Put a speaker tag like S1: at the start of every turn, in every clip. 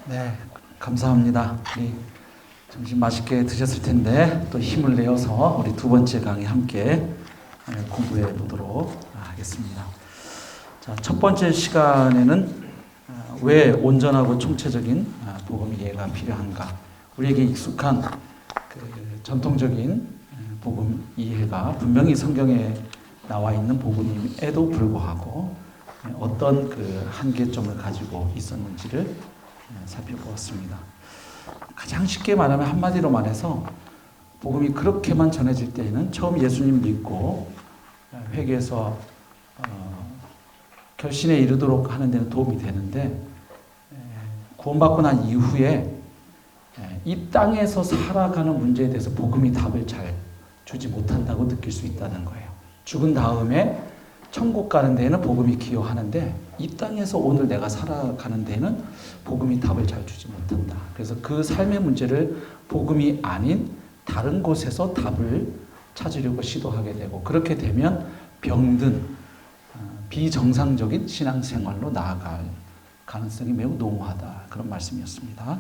S1: 네, 감사합니다. 우리 점심 맛있게 드셨을 텐데 또 힘을 내어서 우리 두 번째 강의 함께 공부해 보도록 하겠습니다. 자, 첫 번째 시간에는 왜 온전하고 총체적인 복음 이해가 필요한가? 우리에게 익숙한 그 전통적인 복음 이해가 분명히 성경에 나와 있는 복음임에도 불구하고 어떤 그 한계점을 가지고 있었는지를 살펴보았습니다. 가장 쉽게 말하면 한마디로 말해서 복음이 그렇게만 전해질 때에는 처음 예수님 믿고 회개해서 결신에 이르도록 하는 데는 도움이 되는데 구원받고 난 이후에 이 땅에서 살아가는 문제에 대해서 복음이 답을 잘 주지 못한다고 느낄 수 있다는 거예요. 죽은 다음에 천국 가는 데에는 복음이 기여하는데 이 땅에서 오늘 내가 살아가는 데에는 복음이 답을 잘 주지 못한다. 그래서 그 삶의 문제를 복음이 아닌 다른 곳에서 답을 찾으려고 시도하게 되고, 그렇게 되면 병든 비정상적인 신앙생활로 나아갈 가능성이 매우 농후하다. 그런 말씀이었습니다.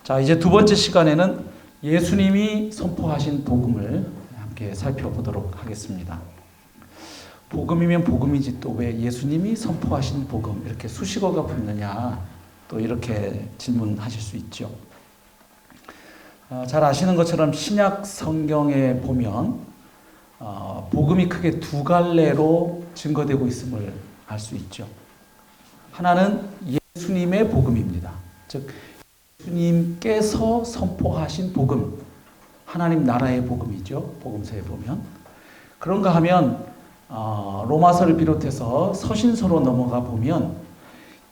S1: 자, 이제 두 번째 시간에는 예수님이 선포하신 복음을 함께 살펴보도록 하겠습니다. 복음이면 복음이지 또 왜 예수님이 선포하신 복음 이렇게 수식어가 붙느냐, 또 이렇게 질문하실 수 있죠. 잘 아시는 것처럼 신약 성경에 보면 복음이 크게 두 갈래로 증거되고 있음을 알 수 있죠. 하나는 예수님의 복음입니다. 즉 예수님께서 선포하신 복음, 하나님 나라의 복음이죠. 복음서에 보면. 그런가 하면 로마서를 비롯해서 서신서로 넘어가 보면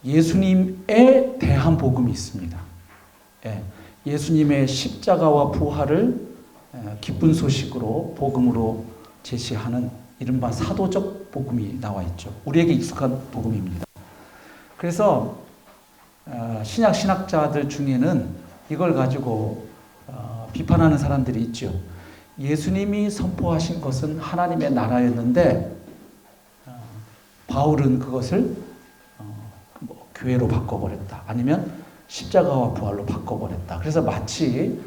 S1: 예수님에 대한 복음이 있습니다. 예수님의 십자가와 부활을 기쁜 소식으로 복음으로 제시하는 이른바 사도적 복음이 나와 있죠. 우리에게 익숙한 복음입니다. 그래서 신학자들 중에는 이걸 가지고 비판하는 사람들이 있죠. 예수님이 선포하신 것은 하나님의 나라였는데 바울은 그것을 교회로 바꿔버렸다. 아니면 십자가와 부활로 바꿔버렸다. 그래서 마치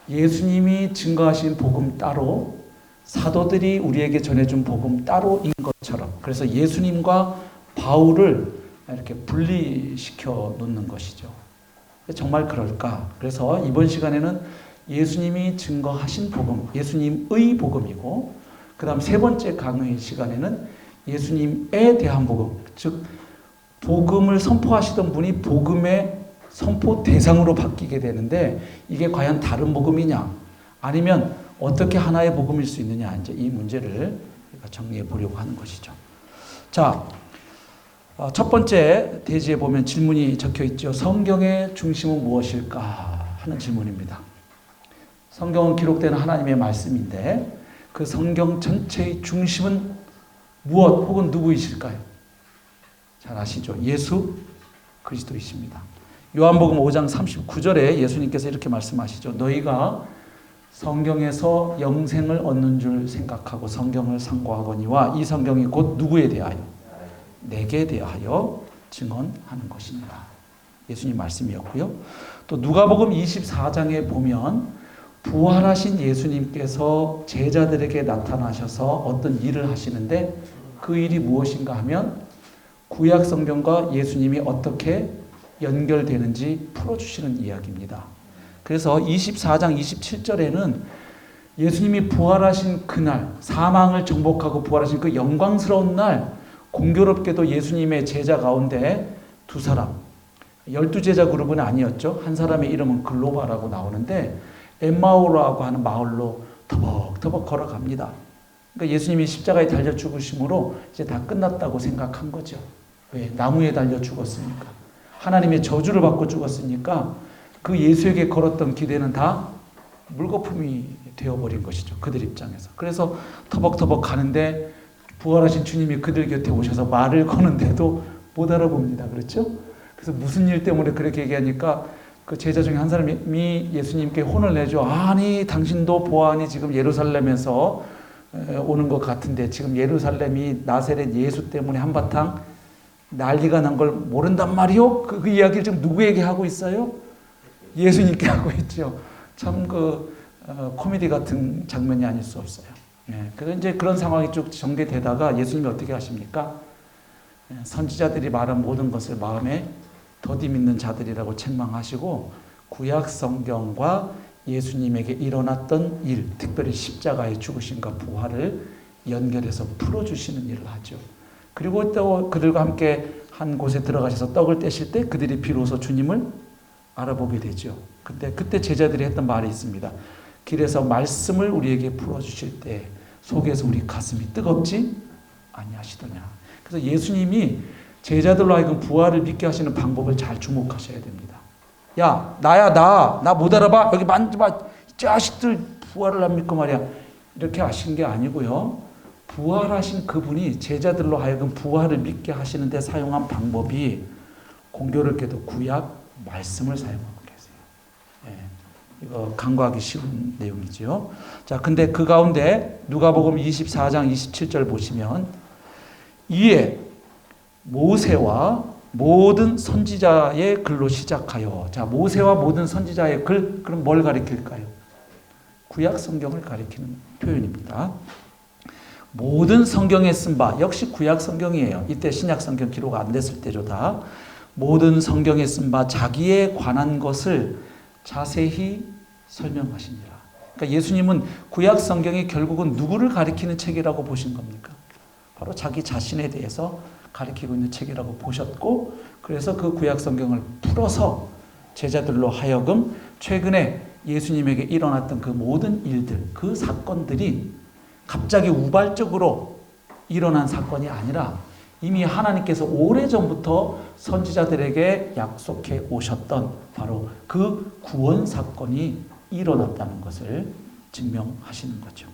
S1: 예수님이 증거하신 복음 따로, 사도들이 우리에게 전해준 복음 따로인 것처럼, 그래서 예수님과 바울을 이렇게 분리시켜 놓는 것이죠. 정말 그럴까? 그래서 이번 시간에는 예수님이 증거하신 복음, 예수님의 복음이고, 그 다음 세 번째 강의 시간에는 예수님에 대한 복음, 즉 복음을 선포하시던 분이 복음의 선포 대상으로 바뀌게 되는데, 이게 과연 다른 복음이냐, 아니면 어떻게 하나의 복음일 수 있느냐, 이제 이 문제를 정리해 보려고 하는 것이죠. 자, 첫 번째 대지에 보면 질문이 적혀 있죠. 성경의 중심은 무엇일까 하는 질문입니다. 성경은 기록되는 하나님의 말씀인데 그 성경 전체의 중심은 무엇 혹은 누구이실까요? 잘 아시죠? 예수 그리스도이십니다. 요한복음 5장 39절에 예수님께서 이렇게 말씀하시죠. 너희가 성경에서 영생을 얻는 줄 생각하고 성경을 상고하거니와 이 성경이 곧 누구에 대하여? 내게 대하여 증언하는 것이니라. 예수님 말씀이었고요. 또 누가복음 24장에 보면 부활하신 예수님께서 제자들에게 나타나셔서 어떤 일을 하시는데 그 일이 무엇인가 하면 구약 성경과 예수님이 어떻게 연결되는지 풀어주시는 이야기입니다. 그래서 24장 27절에는 예수님이 부활하신 그날, 사망을 정복하고 부활하신 그 영광스러운 날, 공교롭게도 예수님의 제자 가운데 두 사람, 12제자 그룹은 아니었죠. 한 사람의 이름은 글로바라고 나오는데 엠마오라고 하는 마을로 터벅터벅 걸어갑니다. 그러니까 예수님이 십자가에 달려 죽으심으로 이제 다 끝났다고 생각한 거죠. 왜? 나무에 달려 죽었으니까. 하나님의 저주를 받고 죽었으니까 그 예수에게 걸었던 기대는 다 물거품이 되어버린 것이죠. 그들 입장에서. 그래서 터벅터벅 가는데 부활하신 주님이 그들 곁에 오셔서 말을 거는데도 못 알아봅니다. 그렇죠? 그래서 무슨 일 때문에 그렇게 얘기하니까 그 제자 중에 한 사람이 예수님께 혼을 내죠. 아니 당신도 보아하니 지금 예루살렘에서 오는 것 같은데 지금 예루살렘이 나사렛 예수 때문에 한바탕 난리가 난 걸 모른단 말이요? 그 이야기를 지금 누구에게 하고 있어요? 예수님께 하고 있죠. 참 코미디 같은 장면이 아닐 수 없어요. 그래서 이제 그런 상황이 쭉 전개되다가 예수님이 어떻게 하십니까? 선지자들이 말한 모든 것을 마음에 더디 믿는 자들이라고 책망하시고 구약 성경과 예수님에게 일어났던 일, 특별히 십자가의 죽으심과 부활을 연결해서 풀어주시는 일을 하죠. 그리고 또 그들과 함께 한 곳에 들어가셔서 떡을 떼실 때 그들이 비로소 주님을 알아보게 되죠. 그때 제자들이 했던 말이 있습니다. 길에서 말씀을 우리에게 풀어주실 때 속에서 우리 가슴이 뜨겁지 아니하시더냐. 그래서 예수님이 제자들로 하여금 부활을 믿게 하시는 방법을 잘 주목하셔야 됩니다. 야, 나야, 나 못 알아봐? 여기 만져봐. 이 자식들 부활을 안 믿고 말이야. 이렇게 하신 게 아니고요. 부활하신 그분이 제자들로 하여금 부활을 믿게 하시는데 사용한 방법이 공교롭게도 구약 말씀을 사용하고 계세요. 이거 간과하기 쉬운 내용이죠. 자, 근데 그 가운데 누가복음 24장 27절 보시면 이에 모세와 모든 선지자의 글로 시작하여, 자, 모세와 모든 선지자의 글, 그럼 뭘 가리킬까요? 구약 성경을 가리키는 표현입니다. 모든 성경에 쓴 바, 역시 구약 성경이에요. 이때 신약 성경 기록 안 됐을 때죠, 다. 모든 성경에 쓴 바 자기에 관한 것을 자세히 설명하시니라. 그러니까 예수님은 구약 성경이 결국은 누구를 가리키는 책이라고 보신 겁니까? 바로 자기 자신에 대해서 가리키고 있는 책이라고 보셨고, 그래서 그 구약 성경을 풀어서 제자들로 하여금 최근에 예수님에게 일어났던 그 모든 일들, 그 사건들이 갑자기 우발적으로 일어난 사건이 아니라 이미 하나님께서 오래전부터 선지자들에게 약속해 오셨던 바로 그 구원 사건이 일어났다는 것을 증명하시는 거죠.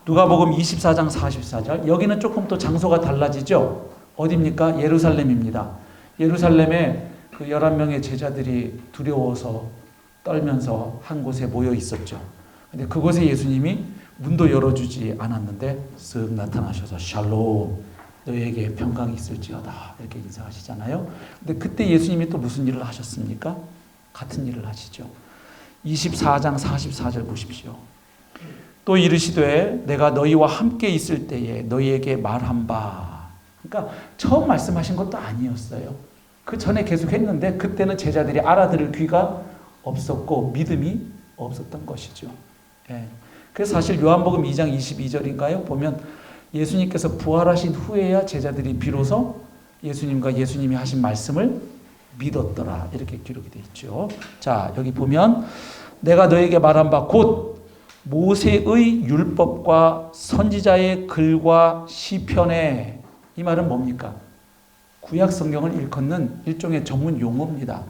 S1: 누가복음 24장 44절, 여기는 조금 또 장소가 달라지죠. 어디입니까? 예루살렘입니다. 예루살렘에 그 11명의 제자들이 두려워서 떨면서 한 곳에 모여 있었죠. 근데 그곳에 예수님이 문도 열어주지 않았는데 쓱 나타나셔서 샬롬, 너희에게 평강이 있을지어다, 이렇게 인사하시잖아요. 근데 그때 예수님이 또 무슨 일을 하셨습니까? 같은 일을 하시죠. 24장 44절 보십시오. 또 이르시되 내가 너희와 함께 있을 때에 너희에게 말한 바. 그러니까 처음 말씀하신 것도 아니었어요. 그 전에 계속 했는데 그때는 제자들이 알아들을 귀가 없었고 믿음이 없었던 것이죠. 그래서 사실 요한복음 2장 22절인가요? 보면 예수님께서 부활하신 후에야 제자들이 비로소 예수님과 예수님이 하신 말씀을 믿었더라, 이렇게 기록이 되어 있죠. 자, 여기 보면 내가 너에게 말한 바 곧 모세의 율법과 선지자의 글과 시편에, 이 말은 뭡니까? 구약 성경을 일컫는 일종의 전문 용어입니다.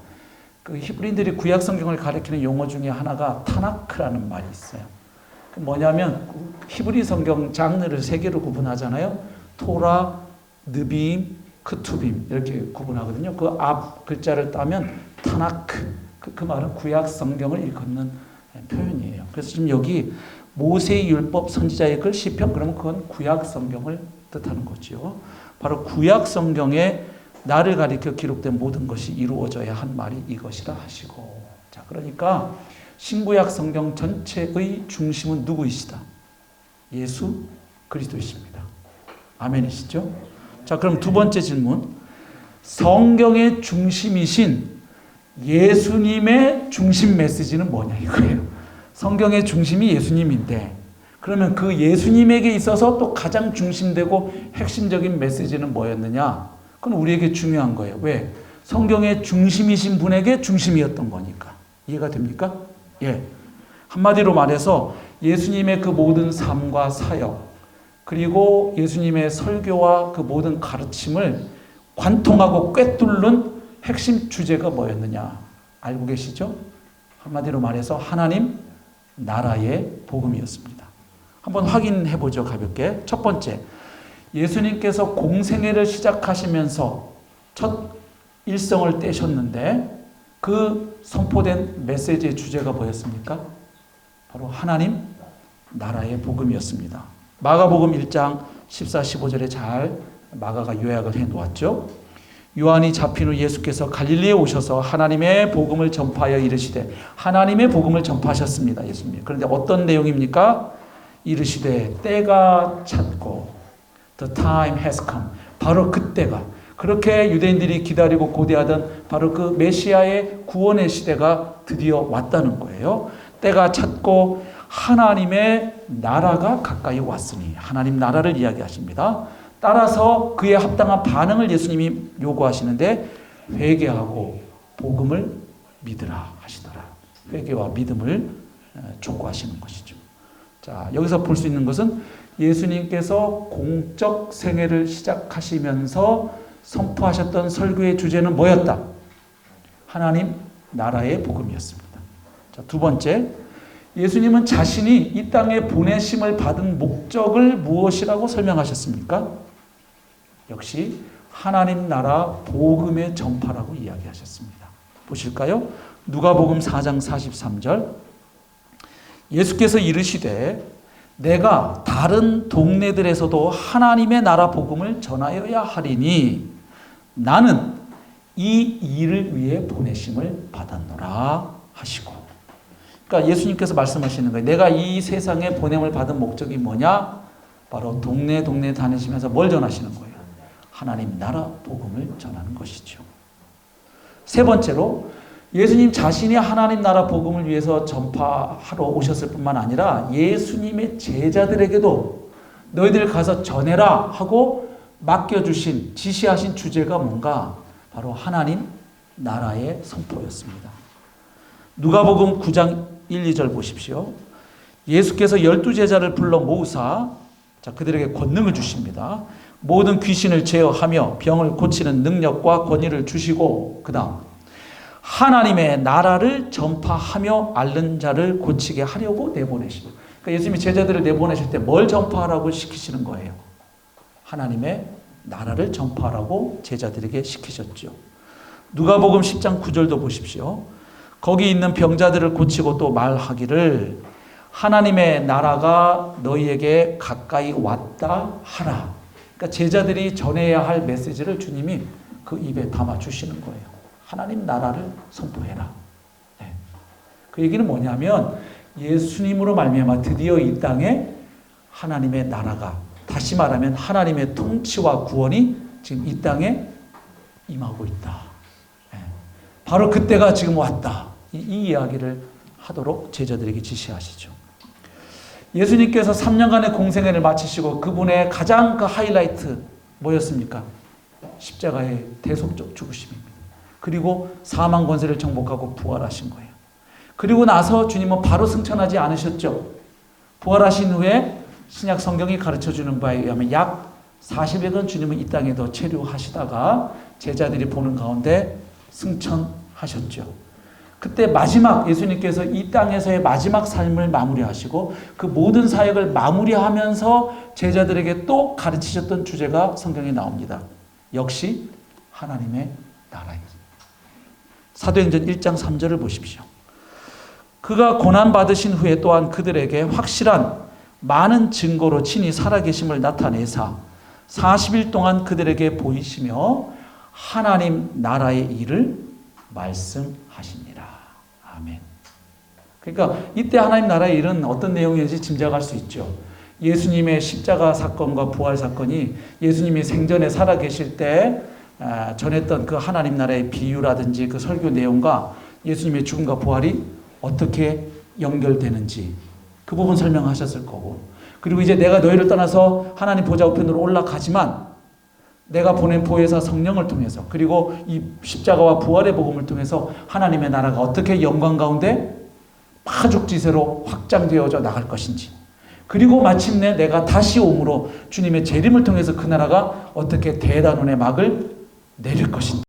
S1: 그 히브리인들이 구약 성경을 가리키는 용어 중에 하나가 타나크라는 말이 있어요. 그 뭐냐면 히브리 성경 장르를 세 개로 구분하잖아요. 토라, 느빔, 크투빔 이렇게 구분하거든요. 그 앞 글자를 따면 타나크, 그 말은 구약 성경을 일컫는 표현이에요. 그래서 지금 여기 모세의 율법, 선지자의 글, 시편, 그러면 그건 구약 성경을 뜻하는 거죠. 바로 구약 성경에 나를 가리켜 기록된 모든 것이 이루어져야 한 말이 이것이라 하시고, 자, 그러니까 신구약 성경 전체의 중심은 누구이시다? 예수 그리스도이십니다. 아멘이시죠? 자, 그럼 두 번째 질문. 성경의 중심이신 예수님의 중심 메시지는 뭐냐 이거예요. 성경의 중심이 예수님인데 그러면 그 예수님에게 있어서 또 가장 중심되고 핵심적인 메시지는 뭐였느냐? 그건 우리에게 중요한 거예요. 왜? 성경의 중심이신 분에게 중심이었던 거니까. 이해가 됩니까? 예. 한마디로 말해서 예수님의 그 모든 삶과 사역, 그리고 예수님의 설교와 그 모든 가르침을 관통하고 꿰뚫는 핵심 주제가 뭐였느냐? 알고 계시죠? 한마디로 말해서 하나님 나라의 복음이었습니다. 한번 확인해 보죠, 가볍게. 첫 번째, 예수님께서 공생애를 시작하시면서 첫 일성을 떼셨는데 그 선포된 메시지의 주제가 뭐였습니까? 바로 하나님 나라의 복음이었습니다. 마가복음 1장 14, 15절에 잘 마가가 요약을 해 놓았죠. 요한이 잡힌 후 예수께서 갈릴리에 오셔서 하나님의 복음을 전파하여 이르시되, 하나님의 복음을 전파하셨습니다. 예수님. 그런데 어떤 내용입니까? 이르시되 때가 찼고 the time has come. 바로 그때가, 그렇게 유대인들이 기다리고 고대하던 바로 그 메시아의 구원의 시대가 드디어 왔다는 거예요. 때가 찼고 하나님의 나라가 가까이 왔으니, 하나님 나라를 이야기하십니다. 따라서 그에 합당한 반응을 예수님이 요구하시는데, 회개하고 복음을 믿으라 하시더라. 회개와 믿음을 촉구하시는 것이죠. 자, 여기서 볼 수 있는 것은 예수님께서 공적 생애를 시작하시면서 선포하셨던 설교의 주제는 뭐였다? 하나님 나라의 복음이었습니다. 자, 두 번째, 예수님은 자신이 이 땅에 보내심을 받은 목적을 무엇이라고 설명하셨습니까? 역시 하나님 나라 복음의 전파라고 이야기하셨습니다. 보실까요? 누가복음 4장 43절. 예수께서 이르시되 내가 다른 동네들에서도 하나님의 나라 복음을 전하여야 하리니 나는 이 일을 위해 보내심을 받았노라 하시고. 그러니까 예수님께서 말씀하시는 거예요. 내가 이 세상에 보냄을 받은 목적이 뭐냐? 바로 동네 다니시면서 뭘 전하시는 거예요? 하나님 나라 복음을 전하는 것이죠. 세 번째로, 예수님 자신이 하나님 나라 복음을 위해서 전파하러 오셨을 뿐만 아니라 예수님의 제자들에게도 너희들 가서 전해라 하고 맡겨주신, 지시하신 주제가 뭔가? 바로 하나님 나라의 선포였습니다. 누가복음 9장 1, 2절 보십시오. 예수께서 12제자를 불러 모으사 그들에게 권능을 주십니다. 모든 귀신을 제어하며 병을 고치는 능력과 권위를 주시고, 그 다음 하나님의 나라를 전파하며 앓는 자를 고치게 하려고 내보내시고. 그러니까 예수님이 제자들을 내보내실 때 뭘 전파하라고 시키시는 거예요? 하나님의 나라를 전파하라고 제자들에게 시키셨죠. 누가복음 10장 9절도 보십시오. 거기 있는 병자들을 고치고 또 말하기를 하나님의 나라가 너희에게 가까이 왔다 하라. 그러니까 제자들이 전해야 할 메시지를 주님이 그 입에 담아 주시는 거예요. 하나님 나라를 선포해라. 네. 그 얘기는 뭐냐면 예수님으로 말미암아 드디어 이 땅에 하나님의 나라가, 다시 말하면 하나님의 통치와 구원이 지금 이 땅에 임하고 있다. 네. 바로 그때가 지금 왔다. 이 이야기를 하도록 제자들에게 지시하시죠. 예수님께서 3년간의 공생애를 마치시고 그분의 가장 그 하이라이트 뭐였습니까? 십자가의 대속적 죽으심입니다. 그리고 사망 권세를 정복하고 부활하신 거예요. 그리고 나서 주님은 바로 승천하지 않으셨죠. 부활하신 후에 신약 성경이 가르쳐주는 바에 의하면 약 40일간 주님은 이 땅에 더 체류하시다가 제자들이 보는 가운데 승천하셨죠. 그때 마지막 예수님께서 이 땅에서의 마지막 삶을 마무리하시고 그 모든 사역을 마무리하면서 제자들에게 또 가르치셨던 주제가 성경에 나옵니다. 역시 하나님의 나라입니다. 사도행전 1장 3절을 보십시오. 그가 고난받으신 후에 또한 그들에게 확실한 많은 증거로 친히 살아계심을 나타내사 40일 동안 그들에게 보이시며 하나님 나라의 일을 말씀하시니라. 아멘. 그러니까 이때 하나님 나라의 일은 어떤 내용인지 짐작할 수 있죠. 예수님의 십자가 사건과 부활 사건이 예수님이 생전에 살아계실 때 전했던 그 하나님 나라의 비유라든지 그 설교 내용과 예수님의 죽음과 부활이 어떻게 연결되는지 그 부분 설명하셨을 거고, 그리고 이제 내가 너희를 떠나서 하나님 보좌 우편으로 올라가지만 내가 보낸 보혜사 성령을 통해서, 그리고 이 십자가와 부활의 복음을 통해서 하나님의 나라가 어떻게 영광 가운데 파죽지세로 확장되어져 나갈 것인지, 그리고 마침내 내가 다시 오므로 주님의 재림을 통해서 그 나라가 어떻게 대단원의 막을 내릴 것인지,